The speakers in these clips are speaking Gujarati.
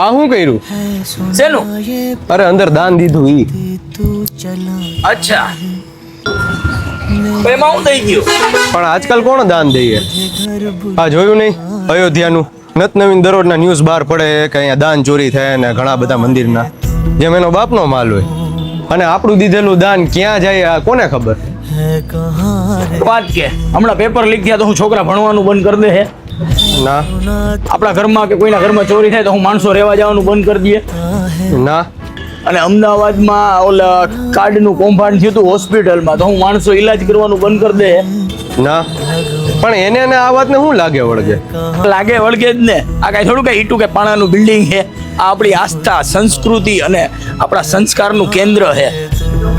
આ શું કર્યું? શેનું? અરે અંદર દાન દીધું ઈ. અચ્છા, તો એમાં હું થઈ ગયું? પણ આજકાલ કોણ દાન દઈએ? આ જોયું નહીં અયોધ્યાનું? નત નવીન દરરોજના ન્યૂઝ બહાર પડે કે અહીંયા દાન ચોરી થાય ને ઘણા બધા મંદિરના, જેમ એનો બાપનો માલ હોય. અને આપણું દીધેલું દાન ક્યાં જાય આ કોને ખબર? વાત કે હમણાં પેપર લીક થયા તો હું છોકરા ભણવાનું બંધ કરી દે હે? ના આપણા ઘરમાં કે કોઈના ઘરમાં ચોરી થાય તો હું માણસો રહેવા જવાનું બંધ કરી દઈએ? ના. અને અમદાવાદમાં ઓલા કાર્ડનું કૌભાંડ થયું હતું હોસ્પિટલમાં, તો હું માણસો ઈલાજ કરવાનું બંધ કરી દે? ના. પણ એને આ વાતને શું લાગે વળગે? લાગે વળગે જ ને. આ કાંઈ થોડું કઈ ઈટું કે પાણાનું બિલ્ડિંગ છે. આ આપણી આસ્થા, સંસ્કૃતિ અને આપણા સંસ્કારનું કેન્દ્ર છે.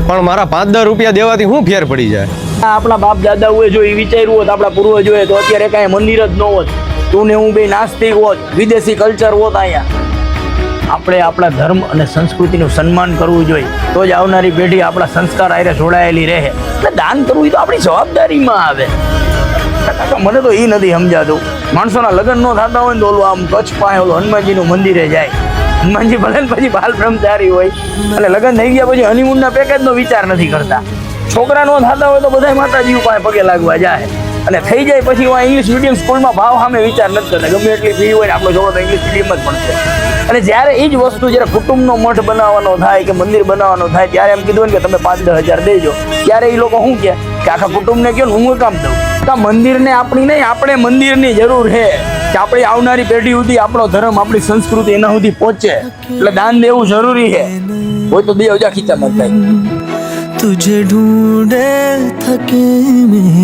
પણ મારા 5-10 રૂપિયા દેવાથી શું ફેર પડી જાય? આપણા બાપ દાદાઓએ જો એ વિચાર્યું હોત, આપણા પૂર્વજોએ, તો અત્યારે કાંઈ મંદિર જ ન હોત. તું ને હું બે નાસ્તિક હોત, વિદેશી કલ્ચર હોત અહીંયા. આપણે આપણા ધર્મ અને સંસ્કૃતિનું સન્માન કરવું જોઈએ, તો જ આવનારી પેઢી આપણા સંસ્કાર આરે જોડાયેલી રહે. એટલે દાન કરવું એ તો આપણી જવાબદારીમાં આવે. મને તો એ નથી સમજાતું. માણસોના લગ્ન ન થતા હોય ને તો ઓલું આમ કચ્છ પાસે ઓલું હનુમાનજીનું મંદિરે જાય. હનુમાનજી ભલે ને પછી બાલ બ્રહ્મચારી હોય અને લગ્ન થઈ ગયા પછી હનીમૂનના પેકેજનો વિચાર નથી કરતા. છોકરા ન થતા હોય તો બધા માતાજી પાસે પગે લાગવા જાય. અને થઈ જાય પછી ઇંગ્લિશ મીડિયમ સ્કૂલમાં ભાવ સામે વિચાર નથી કરતા. ગમે એટલી ફી હોય ને આપણો છોકરો તો ઇંગ્લિશ મીડિયમ જ ભણશે. અને જ્યારે એ જ વસ્તુ જ્યારે કુટુંબનો મઠ બનાવવાનો થાય કે મંદિર બનાવવાનો થાય, ત્યારે એમ કીધું ને કે તમે 5-10 હજાર દેજો, ત્યારે એ લોકો શું કહે કે આખા કુટુંબને કહો ને હું કામ દઉં? તો મંદિરને આપણી નહીં, આપણે મંદિરની જરૂર છે કે આપણી આવનારી પેઢી સુધી આપણો ધર્મ, આપણી સંસ્કૃતિ એના સુધી પહોંચે. એટલે દાન દેવું જરૂરી છે. હોય તો 2 હજાર ખીચામાં થાય. तुझे ढूंढे थके में